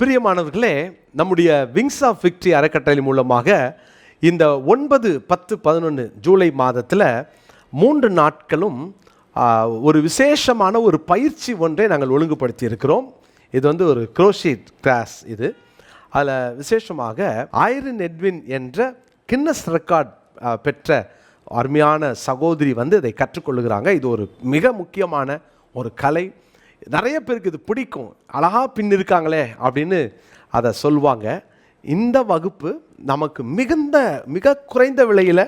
பிரியமானவர்களே, நம்முடைய wings of victory அறக்கட்டளை மூலமாக இந்த 9, 10, 11 ஜூலை மாதத்தில் 3 நாட்களும் ஒரு விசேஷமான ஒரு பயிற்சி ஒன்றை நாங்கள் ஒழுங்குபடுத்தி இருக்கிறோம். இது ஒரு குரோஷிட் கிளாஸ். அதில் விசேஷமாக ஐரின் எட்வின் என்ற கின்னஸ் ரெக்கார்ட் பெற்ற அருமையான சகோதரி இதை கற்றுக்கொள்ளுகிறாங்க. இது ஒரு மிக முக்கியமான ஒரு கலை. நிறைய பேருக்கு இது பிடிக்கும். அழகாக பின்னிருக்காங்களே அப்படின்னு அதை சொல்லுவாங்க. இந்த வகுப்பு நமக்கு மிக குறைந்த விலையில்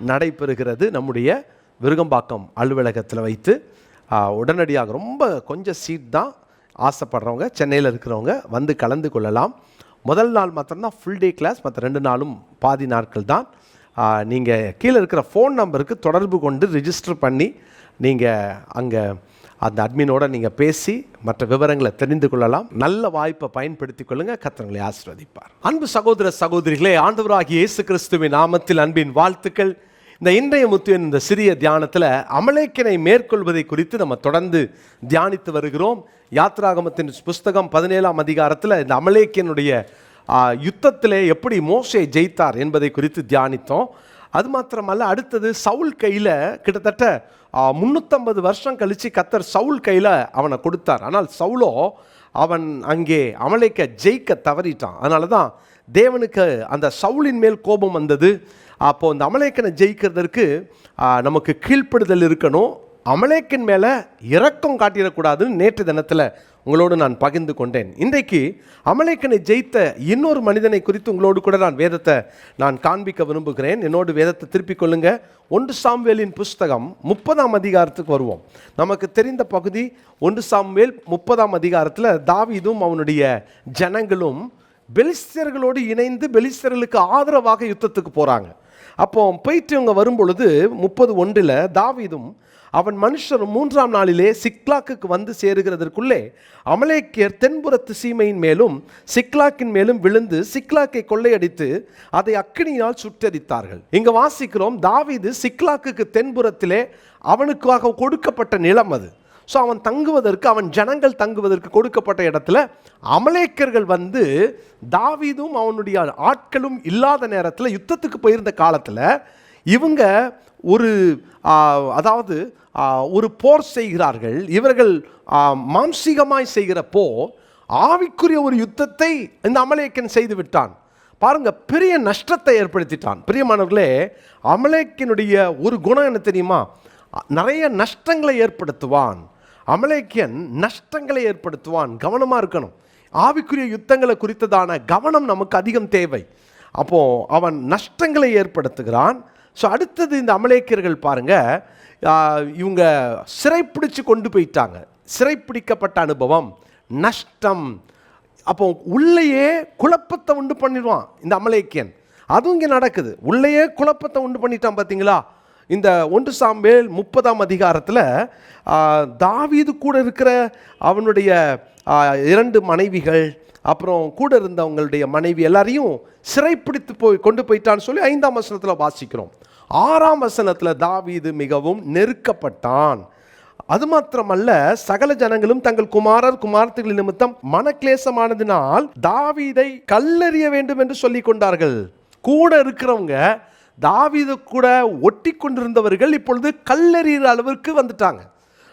நடைபெறுகிறது. நம்முடைய விருகம்பாக்கம் அலுவலகத்தில் வைத்து உடனடியாக கொஞ்சம் சீட் தான். ஆசைப்படுறவங்க, சென்னையில் இருக்கிறவங்க கலந்து கொள்ளலாம். முதல் நாள் மாத்திரம்தான் ஃபுல் டே கிளாஸ், மற்ற 2 நாளும் பாதி நாட்கள் தான். நீங்கள் கீழே இருக்கிற ஃபோன் நம்பருக்கு தொடர்பு கொண்டு ரிஜிஸ்டர் பண்ணி நீங்கள் அங்கே அந்த அட்மினோட நீங்கள் பேசி மற்ற விவரங்களை தெரிந்து கொள்ளலாம். நல்ல வாய்ப்பை பயன்படுத்தி கொள்ளுங்கள். கர்த்தர் ஆசீர்வதிப்பார். அன்பு சகோதர சகோதரிகளே, ஆண்டவராகிய இயேசு கிறிஸ்துவின் நாமத்தில் அன்பின் வாழ்த்துக்கள். இந்த இன்றைய முத்தியின் இந்த சிறிய தியானத்தில் அமலேக்கினை மேற்கொள்வதை குறித்து நம்ம தொடர்ந்து தியானித்து வருகிறோம். யாத்ராகமத்தின் புஸ்தகம் 17ஆம் அதிகாரத்தில் இந்த அமலேக்கியனுடைய யுத்தத்திலே எப்படி மோசே ஜெயித்தார் என்பதை குறித்து தியானித்தோம். அது மாத்திரமல்ல, அடுத்தது சவுல் கையில் கிட்டத்தட்ட 350 வருஷம் கழித்து கர்த்தர் சவுல் கையில் அவனை கொடுத்தார். ஆனால் சவுலோ அவன் அங்கே அமலேக்க ஜெயிக்க தவறிட்டான். அதனால தான் தேவனுக்கு அந்த சவுலின் மேல் கோபம் வந்தது. அப்போது அந்த அமலேக்கனை ஜெயிக்கிறதற்கு நமக்கு கீழ்ப்படுதல் இருக்கணும். அமலேக்கின் மேலே இரக்கம் காட்டிடக்கூடாதுன்னு நேற்று தினத்தில் உங்களோடு நான் பகிர்ந்து கொண்டேன். இன்றைக்கு அமலேக்கனை ஜெயித்த இன்னொரு மனிதனை குறித்து உங்களோடு கூட வேதத்தை நான் காண்பிக்க விரும்புகிறேன். என்னோடு வேதத்தை திருப்பிக் கொள்ளுங்க. 1 சாமுவேலின் புஸ்தகம் 30ஆம் அதிகாரத்துக்கு வருவோம். நமக்கு தெரிந்த பகுதி 1 சாமுவேல் 30ஆம் அதிகாரத்தில் தாவீதும் அவனுடைய ஜனங்களும் பெலிஸ்தர்களோடு இணைந்து பெலிஸ்தர்களுக்கு ஆதரவாக யுத்தத்துக்கு போகிறாங்க. அப்போ போயிட்டு இவங்க வரும்பொழுது 30:1 தாவீதும் அவன் மனுஷரும் 3ஆம் நாளிலே சிக்லாக்குக்கு வந்து சேருகிறதற்குள்ளே அமலேக்கியர் தென்புறத்து சீமையின் மேலும் சிக்லாக்கின் மேலும் விழுந்து சிக்லாக்கை கொள்ளையடித்து அதை அக்கினியால் சுட்டெரித்தார்கள். இங்க வாசிக்கிறோம், தாவீது சிக்லாக்குக்கு தென்புறத்திலே அவனுக்காக கொடுக்கப்பட்ட நிலம் அது. ஸோ அவன் தங்குவதற்கு, அவன் ஜனங்கள் தங்குவதற்கு கொடுக்கப்பட்ட இடத்துல அமலேக்கர்கள் தாவீதும் அவனுடைய ஆட்களும் இல்லாத நேரத்தில் யுத்தத்துக்கு போயிருந்த காலத்தில் இவங்க ஒரு போர் செய்கிறார்கள். இவர்கள் மாம்சீகமாய் செய்கிற போர், ஆவிக்குரிய ஒரு யுத்தத்தை இந்த அமலேக்கன் செய்து விட்டான். பாருங்க, பெரிய நஷ்டத்தை ஏற்படுத்திட்டான். பிரியமானவர்களே, அமலேக்கினுடைய ஒரு குணம் என்ன தெரியுமா? நிறைய நஷ்டங்களை ஏற்படுத்துவான். அமலேக்கியன் நஷ்டங்களை ஏற்படுத்துவான். கவனமாக இருக்கணும். ஆவிக்குரிய யுத்தங்களை குறித்ததான கவனம் நமக்கு அதிகம் தேவை. அப்போ அவன் நஷ்டங்களை ஏற்படுத்துகிறான். ஸோ அடுத்தது இந்த அமலேக்கியர்கள் பாருங்க, இவங்க சிறைப்பிடிச்சு கொண்டு போயிட்டாங்க. சிறைப்பிடிக்கப்பட்ட அனுபவம், நஷ்டம். அப்போ உள்ளேயே குழப்பத்தை உண்டு பண்ணிடுவான் இந்த அமலேக்கியன். அதுவும் இங்கே நடக்குது. உள்ளேயே குழப்பத்தை உண்டு பண்ணிட்டான். பார்த்தீங்களா? இந்த 1 சாமுவேல் 30ஆம் அதிகாரத்தில் தாவீது கூட இருக்கிற அவனுடைய 2 மனைவிகள், அப்புறம் கூட இருந்தவங்களுடைய மனைவி எல்லாரையும் சிறைப்பிடித்து கொண்டு போயிட்டான்னு சொல்லி 5ஆம் வசனத்தில் வாசிக்கிறோம். 6ஆம் வசனத்தில் தாவீது மிகவும் நெருக்கப்பட்டான். அது மாத்திரமல்ல, சகல ஜனங்களும் தங்கள் குமாரத்திகள் நிமித்தம் மனக்லேசமானதினால் தாவீதை கல்லெறிய வேண்டும் என்று சொல்லி கொண்டார்கள். கூட இருக்கிறவங்க, தாவீது கூட ஒட்டி கொண்டிருந்தவர்கள் இப்பொழுது கல்லெறிகிற அளவிற்கு வந்துட்டாங்க.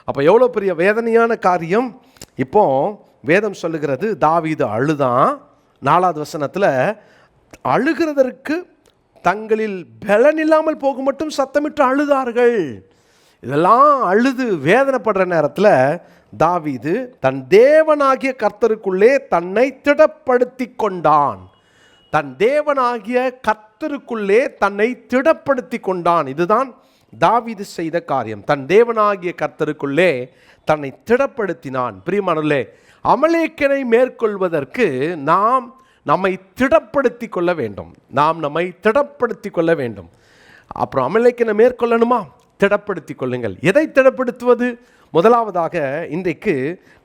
அப்போ எவ்வளோ பெரிய வேதனையான காரியம். இப்போ வேதம் சொல்லுகிறது, தாவீது அழுதான். 4ஆவது வசனத்தில் அழுகிறதற்கு தங்களில் பலன் இல்லாமல் போக மட்டும் சத்தமிட்டு அழுதார்கள். இதெல்லாம் அழுது வேதனைப்படுற நேரத்தில் தாவீது தன் தேவனாகிய கர்த்தருக்குள்ளே தன்னை திடப்படுத்தி கொண்டான். தன் தேவனாகிய கர்த்தருக்குள்ளே தன்னை திடப்படுத்தி கொண்டான். இதுதான் தாவீது செய்த காரியம். தன் தேவனாகிய கர்த்தருக்குள்ளே தன்னை திடப்படுத்தினான். பிரியமானவர்களே, அமலேக்கனை மேற்கொள்வதற்கு நாம் நம்மை திடப்படுத்தி கொள்ள வேண்டும். நம்மை திடப்படுத்தி கொள்ள வேண்டும். அப்புறம் அமலேக்கனை மேற்கொள்ளணுமா? திடப்படுத்தி கொள்ளுங்கள். எதை திடப்படுத்துவது? முதலாவதாக இன்றைக்கு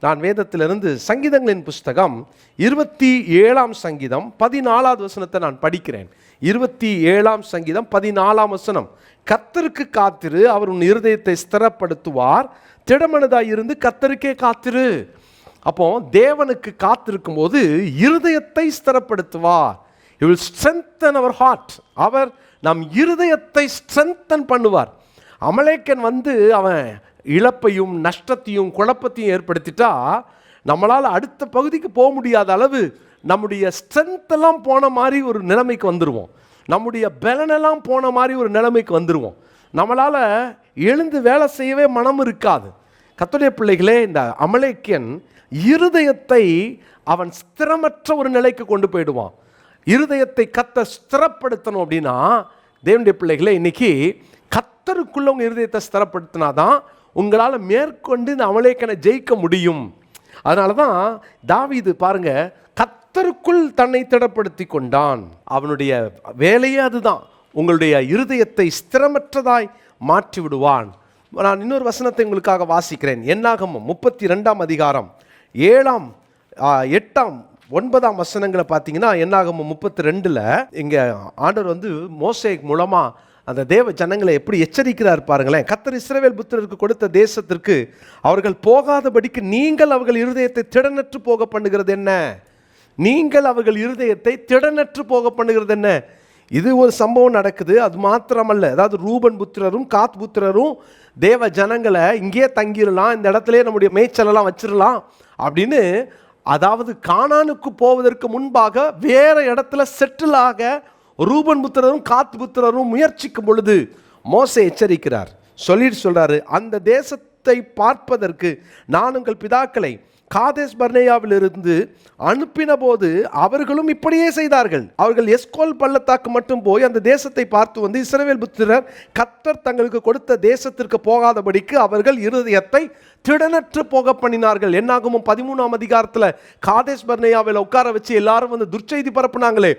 நான் வேதத்திலிருந்து சங்கீதங்களின் புஸ்தகம் 27ஆம் சங்கீதம் 14ஆவது வசனத்தை நான் படிக்கிறேன். 27ஆம் சங்கீதம் 14ஆம் வசனம். கர்த்தருக்கு காத்திரு, அவர் உன் இருதயத்தை ஸ்திரப்படுத்துவார். திடமனதாய் இருந்து கர்த்தருக்கே காத்திரு. அப்போ தேவனுக்கு காத்திருக்கும் போது இருதயத்தை ஸ்திரப்படுத்துவார். He will strengthen our heart. அவர் நம் இருதயத்தை ஸ்ட்ரென்தன் பண்ணுவார். அமலேக்கன் அவன் இழப்பையும் நஷ்டத்தையும் குழப்பத்தையும் ஏற்படுத்திட்டா நம்மளால் அடுத்த பகுதிக்கு போக முடியாத அளவு நம்முடைய ஸ்ட்ரென்த்தெல்லாம் போன மாதிரி ஒரு நிலைமைக்கு வந்துடுவோம். நம்முடைய பலனெல்லாம் போன மாதிரி ஒரு நிலைமைக்கு வந்துடுவோம். நம்மளால் எழுந்து வேலை செய்யவே மனம் இருக்காது. கர்த்தருடைய பிள்ளைகளே, இந்த அமலேக்கியன் இருதயத்தை அவன் ஸ்திரமற்ற ஒரு நிலைக்கு கொண்டு போயிடுவான். இருதயத்தை கர்த்தர் ஸ்திரப்படுத்தணும் அப்படின்னா, தேவனுடைய பிள்ளைகளே, இன்னைக்கு கர்த்தருக்குள்ள உங்கள் இருதயத்தை ஸ்திரப்படுத்தினாதான் உங்களால் மேற்கொண்டு இந்த அமலேக்கனை ஜெயிக்க முடியும். அதனால தான் தாவீது பாருங்க, கர்த்தருக்குள் தன்னை திடப்படுத்தி கொண்டான். அவனுடைய வேலையே அதுதான், உங்களுடைய இருதயத்தை ஸ்திரமற்றதாய் மாற்றி விடுவான். நான் இன்னொரு வசனத்தை உங்களுக்காக வாசிக்கிறேன். என்னாகமம் 32ஆம் அதிகாரம் 7ஆம் 8ஆம் 9ஆம் வசனங்களை பார்த்தீங்கன்னா, என்னாகமம் 32ல் இங்கே ஆண்டவர் மோசே மூலமாக அந்த தேவ ஜனங்களை எப்படி எச்சரிக்கிறார் பாருங்களேன். கர்த்தர் இஸ்ரவேல் புத்திரருக்கு கொடுத்த தேசத்திற்கு அவர்கள் போகாதபடிக்கு நீங்கள் அவர்கள் இருதயத்தை திடனற்று போக பண்ணுகிறது என்ன? நீங்கள் அவர்கள் இருதயத்தை திடனற்று போக பண்ணுகிறது என்ன? இது ஒரு சம்பவம் நடக்குது. அது மாத்திரமல்ல, அதாவது ரூபன் புத்திரரும் காத் புத்திரரும் தேவ ஜனங்களை இங்கேயே தங்கிடலாம், இந்த இடத்துல நம்முடைய மேய்ச்சலெல்லாம் வச்சிடலாம் அப்படின்னு, அதாவது கானானுக்கு போவதற்கு முன்பாக வேற இடத்துல செட்டில் ஆக ரூபன் புத்திரரும் காத் புத்திரரும் முயற்சிக்கும் பொழுது மோசே எச்சரிக்கிறார். சொல்றாரு, அந்த தேசத்தை பார்ப்பதற்கு நான் உங்கள் பிதாக்களை காதேஸ் பர்னேயாவிலிருந்து அனுப்பின போது அவர்களும் இப்படியே செய்தார்கள். அவர்கள் எஸ்கோல் பள்ளத்தாக்கு மட்டும் போய் அந்த தேசத்தை பார்த்து இஸ்ரவேல் புத்திரர் கர்த்தர் தங்களுக்கு கொடுத்த தேசத்திற்கு போகாதபடிக்கு அவர்கள் இருதயத்தை திடனற்று போக பண்ணினார்கள். என்னாகும் 13ஆம் அதிகாரத்தில் காதேஸ் பர்னேயாவில் உட்கார வச்சு எல்லாரும் துர்ச்செய்தி பரப்புனாங்களே,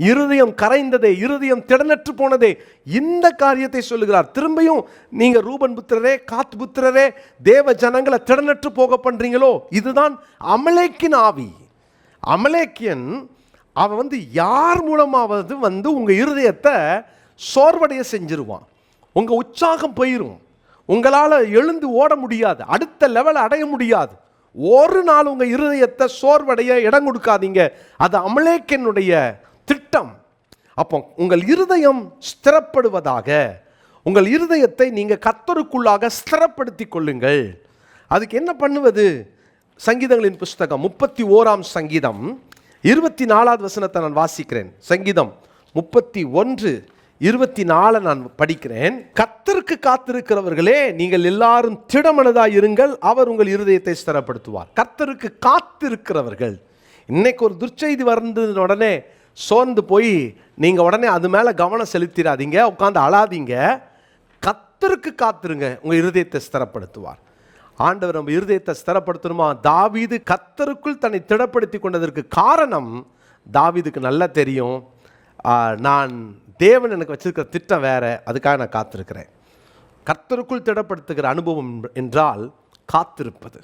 இருதயம் கரைந்ததே, இருதயம் திடனற்று போனதே, இந்த காரியத்தை சொல்லுகிறார். திரும்பியும் நீங்க ரூபன் புத்திரரே, காத் புத்திரரே, தேவ ஜனங்களை திடனற்று போக பண்றீங்களோ, இதுதான் அமலேக்கின் ஆவி. அமலேக்கியன் அவன் யார் மூலமாவது உங்க இருதயத்தை சோர்வடைய செஞ்சிருவான். உங்க உற்சாகம் போயிரும், உங்களால் எழுந்து ஓட முடியாது, அடுத்த லெவல் அடைய முடியாது. ஒரு நாள் உங்க இருதயத்தை சோர்வடைய இடம் கொடுக்காதீங்க. அது அமலேக்கியனுடைய திட்டம். அப்போ உங்கள் இருதயம் ஸ்திரப்படுவதாக, உங்கள் இருதயத்தை நீங்க கர்த்தருக்குள்ளாக ஸ்திரப்படுத்தி கொள்ளுங்கள். அதுக்கு என்ன பண்ணுவது? சங்கீதங்களின் புஸ்தகம் 31ஆம் சங்கீதம் 24வது வசனத்தை நான் வாசிக்கிறேன். சங்கீதம் 31:24 நான் படிக்கிறேன். கர்த்தருக்கு காத்திருக்கிறவர்களே, நீங்கள் எல்லாரும் திடமனதாய் இருங்கள், அவர் உங்கள் இருதயத்தை ஸ்திரப்படுத்துவார். கர்த்தருக்கு காத்திருக்கிறவர்கள். இன்னைக்கு ஒரு துர்ச்செய்தி வந்தது உடனே சோர்ந்து போய் நீங்க உடனே அது மேல கவனம் செலுத்திடாதீங்க, உட்கார்ந்து அழாதீங்க. கர்த்தருக்கு காத்திருங்க, உங்க இருதயத்தை ஸ்திரப்படுத்துவார். ஆண்டவர் நம்ம இருதயத்தை ஸ்திரப்படுத்தணுமா? தாவீது கர்த்தருக்குள் தன்னை திடப்படுத்தி கொண்டதற்கு காரணம் தாவீதுக்கு நல்லா தெரியும். நான் தேவன் எனக்கு வச்சிருக்கிற திட்டம் வேற, அதுக்காக நான் காத்திருக்கிறேன். கர்த்தருக்குள் திடப்படுத்துகிற அனுபவம் என்றால் காத்திருப்பது.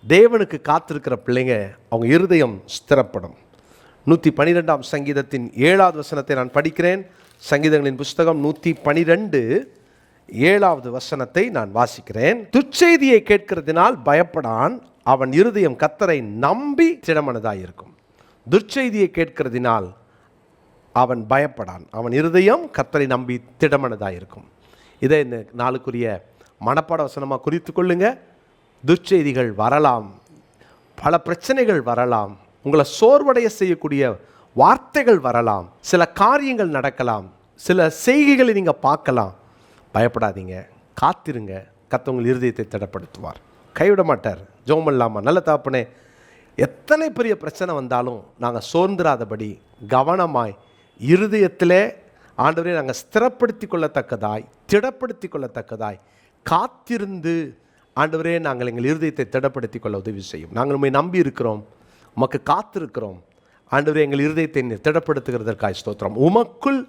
தேவனுக்கு காத்திருக்கிற பிள்ளைங்க அவங்க இருதயம் ஸ்திரப்படும். 112ஆம் சங்கீதத்தின் 7வது வசனத்தை நான் படிக்கிறேன். சங்கீதங்களின் புஸ்தகம் 112:7வது வசனத்தை நான் வாசிக்கிறேன். துச்செய்தியை கேட்கிறதினால் பயப்படான், அவன் இருதயம் கர்த்தரை நம்பி திடமனதாயிருக்கும். துர்ச்செய்தியை கேட்கிறதினால் அவன் பயப்படான், அவன் இருதயம் கர்த்தரை நம்பி திடமனதாயிருக்கும். இதை இந்த நாளுக்குரிய மனப்பாட வசனமாக குறித்து கொள்ளுங்க. துர்ச்செய்திகள் வரலாம், பல பிரச்சனைகள் வரலாம், உங்களை சோர்வடைய செய்யக்கூடிய வார்த்தைகள் வரலாம், சில காரியங்கள் நடக்கலாம், சில செய்கைகளை நீங்கள் பார்க்கலாம். பயப்படாதீங்க, காத்திருங்க. கர்த்தர் உங்கள் இருதயத்தை திடப்படுத்துவார், கைவிட மாட்டார். ஜெபம் இல்லாமல் நல்ல தகப்பனே, எத்தனை பெரிய பிரச்சனை வந்தாலும் நாங்கள் சோர்ந்துராதபடி கவனமாய் இருதயத்திலே ஆண்டவரே நாங்கள் ஸ்திரப்படுத்தி கொள்ளத்தக்கதாய் திடப்படுத்தி கொள்ளத்தக்கதாய் காத்திருந்து ஆண்டவரே நாங்கள் எங்கள் இருதயத்தை திடப்படுத்தி கொள்ள உதவி செய்யும். நாங்கள் உம்மை நம்பி இருக்கிறோம், உமக்கு காத்திருக்கிறோம். ஆண்டவரே எங்கள் இருதயத்தை திடப்படுத்துகிறதற்காய் ஸ்தோத்திரம். உமக்குள்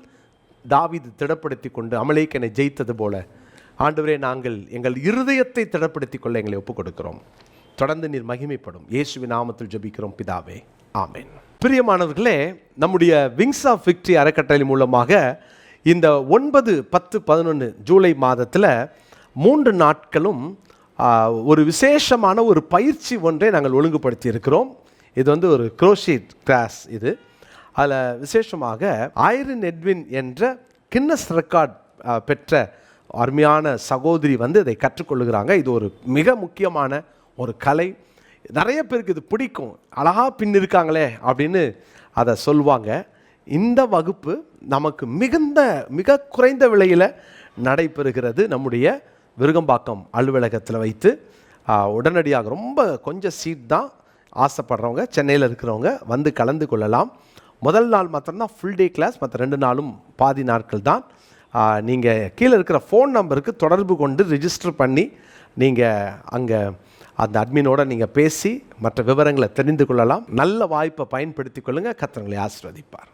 தாவீது திடப்படுத்தி கொண்டு அமலேக்கனை ஜெயித்தது போல ஆண்டவரே நாங்கள் எங்கள் இருதயத்தை திடப்படுத்தி கொள்ள எங்களை ஒப்புக் கொடுக்கிறோம். தொடர்ந்து நீர் மகிமைப்படும். இயேசுவின் நாமத்தில் ஜெபிக்கிறோம் பிதாவே, ஆமென். பிரியமானவர்களே, நம்முடைய விங்ஸ் ஆஃப் விக்டரி அறக்கட்டளை மூலமாக இந்த 9, 10, 11 ஜூலை மாதத்தில் 3 நாட்களும் ஒரு விசேஷமான ஒரு பயிற்சி ஒன்றை நாங்கள் ஒழுங்குபடுத்தி இருக்கிறோம். இது வந்து ஒரு குரோஷிட் கிளாஸ். இது அதில் விசேஷமாக ஐரின் எட்வின் என்ற கின்னஸ் ரெக்கார்ட் பெற்ற அருமையான சகோதரி வந்து இதை கற்றுக்கொள்ளுகிறாங்க. இது ஒரு மிக முக்கியமான ஒரு கலை. நிறைய பேருக்கு இது பிடிக்கும். அழகாக பின்னிருக்காங்களே அப்படின்னு அதை சொல்லுவாங்க. இந்த வகுப்பு நமக்கு மிக குறைந்த விலையில் நடைபெறுகிறது. நம்முடைய விருகம்பாக்கம் அலுவலகத்தில் வைத்து உடனடியாக ரொம்ப கொஞ்சம் சீட் தான். ஆசைப்படுறவங்க சென்னையில் இருக்கிறவங்க வந்து கலந்து கொள்ளலாம். முதல் நாள் மாத்திரம்தான் ஃபுல் டே கிளாஸ், மற்ற 2 நாளும் பாதி நாட்கள் தான். நீங்கள் கீழே இருக்கிற ஃபோன் நம்பருக்கு தொடர்பு கொண்டு ரிஜிஸ்டர் பண்ணி நீங்கள் அங்கே அந்த அட்மினோட நீங்கள் பேசி மற்ற விவரங்களை தெரிந்து கொள்ளலாம். நல்ல வாய்ப்பை பயன்படுத்தி கொள்ளுங்கள். கர்த்தர் உங்களை ஆசீர்வதிப்பார்.